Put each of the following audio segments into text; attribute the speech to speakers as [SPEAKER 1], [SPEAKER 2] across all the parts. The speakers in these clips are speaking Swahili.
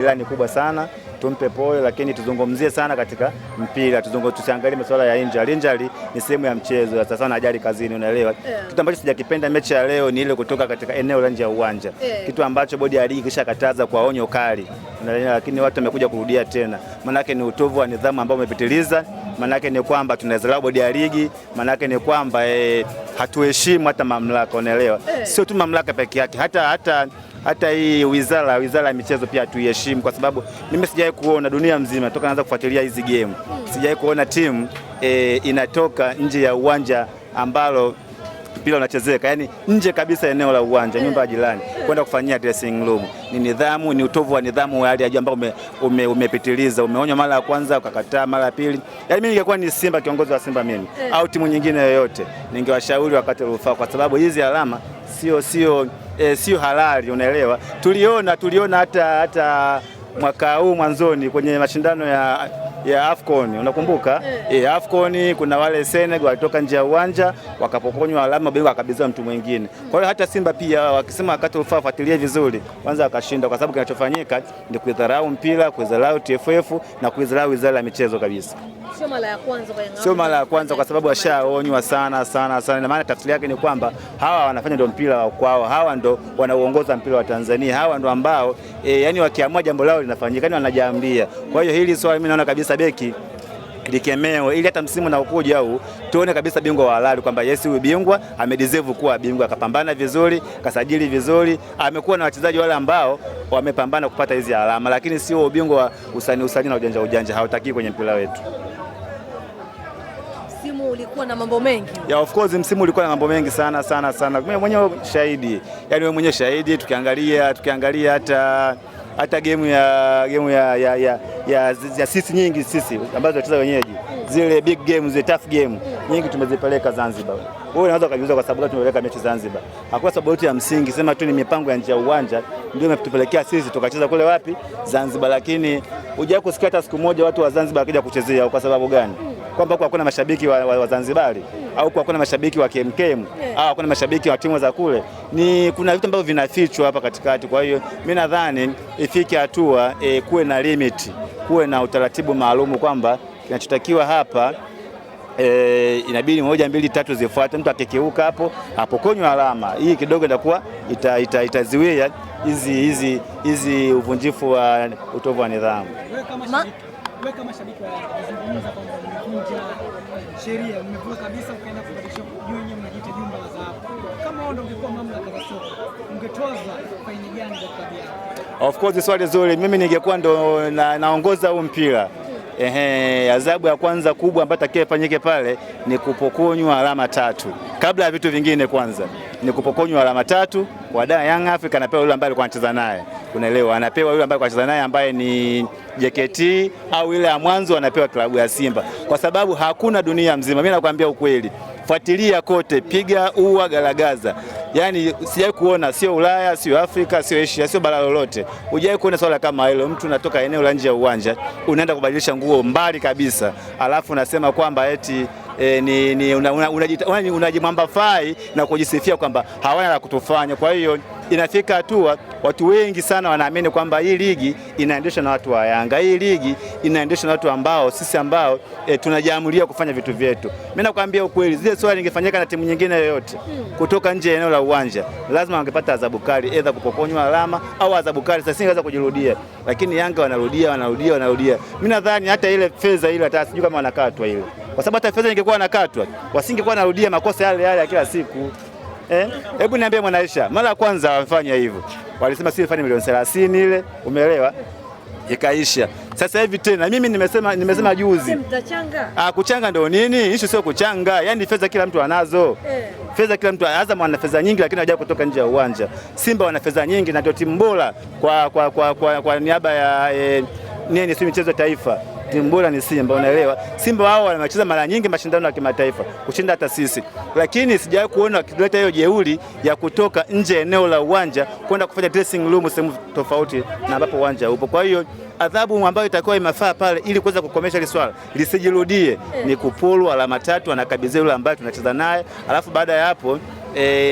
[SPEAKER 1] Ilani kubwa sana, tumpe pole, lakini tuzungumzie sana katika mpira, tusiangalie masuala ya injury. Injury ni sehemu ya mchezo, sasa na ajali kazini, unaelewa. Kitu ambacho sijakipenda mechi ya leo ni ile kutoka katika eneo la nje ya uwanja. Kitu ambacho bodi ya ligi kisha kataza kwa onyo kali, unaelewa, lakini watu wamekuja kurudia tena. Maana yake ni utovu wa nidhamu ambao umepitiliza, maana yake ni kwamba tunadharau bodi ya ligi, maana yake ni kwamba hatuheshimu hata mamlaka, unaelewa. Sio tu mamlaka peke yake, hata hii wizara ya michezo pia tuiheshimu, kwa sababu mimi sijawahi kuona dunia mzima toka naanza kufuatilia hizi game, sijawahi kuona timu inatoka nje ya uwanja ambalo mpira unachezeka, yani nje kabisa eneo la uwanja, nyumba ya jirani, kwenda kufanyia dressing room. Ni nidhamu, ni utovu wa nidhamu wa hali ya juu ambao umepitiliza. Umeonywa mara ya kwanza, ukakataa mara ya pili. Yani mimi ningekuwa ni Simba, kiongozi wa Simba mimi, au timu nyingine yoyote, ningewashauri wakati rufaa, kwa sababu hizi alama sio halali, unaelewa. Tuliona hata mwaka huu mwanzoni kwenye mashindano ya AFCON, unakumbuka? AFCON kuna wale Senegal walitoka nje ya uwanja wakapokonywa alama, bingwa akabidhiwa mtu mwingine. Kwa hiyo hata Simba pia wakisema wakati rufaa fuatilie vizuri, kwanza wakashinda, kwa sababu kinachofanyika ni kuidharau mpira, kuidharau TFF na kuidharau wizara ya michezo kabisa.
[SPEAKER 2] Sio mara ya kwanza kwa Yanga.
[SPEAKER 1] Sio mara ya kwanza, kwa sababu washaonywa sana. Na maana tafsiri yake ni kwamba hawa wanafanya ndio mpira wa kwao, hawa ndio wanaoongoza mpira wa Tanzania, hawa ndio ambao yani wakiamua jambo lao linafanyika, yani wanajaambia. Kwa hiyo hili swali mimi naona kabisa beki likemewe, ili hata msimu unaokuja au tuone kabisa bingwa wa halali, kwamba yes, huyu bingwa amedeserve kuwa bingwa, akapambana vizuri, kasajili vizuri, amekuwa na wachezaji wale ambao wamepambana kupata hizi alama, lakini sio ubingwa wa usani na ujanja hautaki kwenye mpira wetu.
[SPEAKER 2] Msimu ulikuwa na mambo mengi.
[SPEAKER 1] Yeah, of course msimu ulikuwa na mambo mengi sana. Mimi mwenyewe shahidi. Yaani wewe mwenyewe shahidi, tukiangalia hata game ya sisi nyingi sisi ambazo tunacheza wenyeji. Zile big games, zile tough game nyingi tumezipeleka Zanzibar. Wewe unaweza kujiuliza kwa sababu tumepeleka mechi Zanzibar. Hakuna sababu ya msingi, sema tu ni mipango ya nje ya uwanja ndio imetupelekea sisi tukacheza kule wapi? Zanzibar. Lakini hujawahi kusikia hata siku moja watu wa Zanzibar wakija kuchezea. Kwa sababu gani? Kwamba hakuna mashabiki wa Zanzibari au hakuna mashabiki wa KMKM au hakuna mashabiki wa timu za kule. Kuna vitu ambavyo vinafichwa hapa katikati. Kwa hiyo mimi nadhani ifike hatua kuwe na limit, kuwe na utaratibu maalumu kwamba kinachotakiwa hapa inabidi 1, 2, 3 zifuate. Mtu akikiuka hapo apokonywa alama. Hii kidogo itakuwa itaziwia hizi uvunjifu wa utovu wa nidhamu.
[SPEAKER 3] Wewe kama shabiki unazungumza kwamba mnavunja sheria, mmevuka kabisa ukaenda kubadilisha wenyewe mnajiita jumba la dhahabu. Kama wao ndio ungekuwa mamlaka za soka, ungetoza faini gani kwa klabu yako? Of
[SPEAKER 1] course swali zuri. Mimi ningekuwa ndo naongoza huu mpira. Adhabu ya kwanza kubwa ambayo atakayefanyike pale ni kupokonywa alama 3. Kabla ya vitu vingine, kwanza ni kupokonywa alama 3. Wadai Young Africa anapewa yule ambaye alikuwa anacheza naye. Unaelewa, anapewa yule ambaye alikuwa anacheza naye ambaye ni JKT, au ile ya mwanzo anapewa klabu ya Simba. Kwa sababu hakuna dunia mzima, mimi nakwambia ukweli, fuatilia kote, piga ua garagaza. Yani sijawahi kuona, sio Ulaya, sio Afrika, sio Asia, sio bara lolote, hujawahi kuona swala kama hilo. Mtu unatoka eneo la nje ya uwanja unaenda kubadilisha nguo mbali kabisa, alafu unasema kwamba eti unajimwamba fai na kujisifia kwamba hawana la kutufanya. Kwa hiyo inafika hatua watu wengi sana wanaamini kwamba hii ligi inaendeshwa na watu wa Yanga. Hii ligi inaendeshwa na watu ambao sisi tunajiamulia kufanya vitu vyetu. Mimi nakwambia ukweli, zile swali lingefanyika na timu nyingine yoyote kutoka nje ya eneo la uwanja, lazima wangepata adhabu kali, aidha kupokonywa alama au adhabu kali. Sasa singeweza kujirudia, lakini Yanga wanarudia. Mimi nadhani hata ile fedha ile hata sijui kama wanakatwa ile, kwa sababu hata fedha ingekuwa nakatwa wasingekuwa narudia makosa yale ya kila siku. Hebu niambie Mwanaisha, mara ya kwanza wafanya hivyo walisema si fanya milioni 30 ile, umeelewa, ikaisha. Sasa hivi tena mimi nimesema juzi, kuchanga ndio nini? Issue sio kuchanga, yani fedha kila mtu anazo. Fedha kila mtu, Azam ana fedha nyingi lakini hajaje kutoka nje ya uwanja. Simba wana fedha nyingi na ndio timu bora kwa niaba ya si michezo taifa. Timu bora ni Simba, unaelewa. Simba wao wanacheza mara nyingi mashindano ya kimataifa kushinda hata sisi, lakini sijawahi kuona wakileta hiyo jeuri ya kutoka nje eneo la uwanja kwenda kufanya dressing room sehemu tofauti na ambapo uwanja upo. Kwa hiyo adhabu ambayo itakuwa imefaa pale ili kuweza kukomesha hili swala lisijirudie ni kupulwa alama 3, anakabidhiwa yule ambaye tunacheza naye, alafu baada ya hapo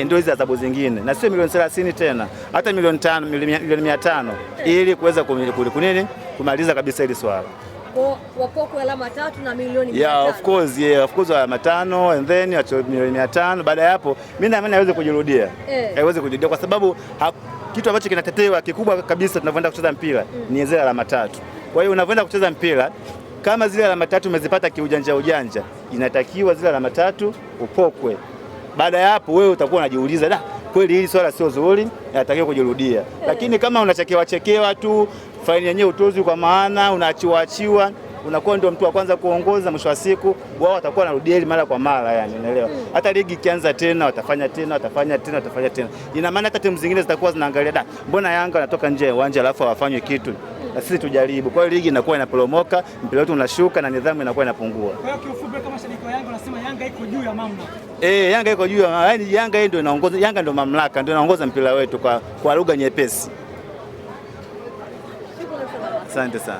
[SPEAKER 1] ndio hizo adhabu zingine, na sio milioni 30 tena, hata milioni 5, milioni 500 ili kuweza kumaliza kabisa hili swala.
[SPEAKER 2] Kwa wapoko alama 3 na milioni 500.
[SPEAKER 1] Yeah, of course alama 5 and then milioni 500. Baada ya hapo mimi naamini haiwezi kujirudia. Haiwezi kujirudia kwa sababu kitu ambacho kinatetewa kikubwa kabisa tunavyoenda kucheza mpira ni zile alama 3. Kwa hiyo unavyoenda kucheza mpira kama zile alama 3 umezipata kiujanja, inatakiwa zile alama 3 upokwe. Baada ya hapo wewe utakuwa unajiuliza, kweli hili swala sio zuri, inatakiwa kujirudia. Lakini kama unachekewa tu, faini yenyewe utozi kwa maana unaachiwa, unakuwa ndio mtu wa kwanza kuongoza, mwisho wa siku wao watakuwa wanarudia ile mara kwa mara, yani unaelewa. Hata ligi ikianza tena watafanya tena. Ina maana hata timu zingine zitakuwa zinaangalia, mbona Yanga anatoka nje ya uwanja alafu hawafanywi kitu, na sisi tujaribu. Kwa hiyo ligi inakuwa inaporomoka, mpira wetu unashuka na nidhamu inakuwa inapungua.
[SPEAKER 3] Kwa hiyo kiufupi, kama shabiki wa Yanga unasema Yanga iko juu ya mamlaka.
[SPEAKER 1] Yanga iko juu, yani Yanga ndio inaongoza, Yanga ndio mamlaka, ndio inaongoza mpira wetu kwa lugha nyepesi. Asante sana.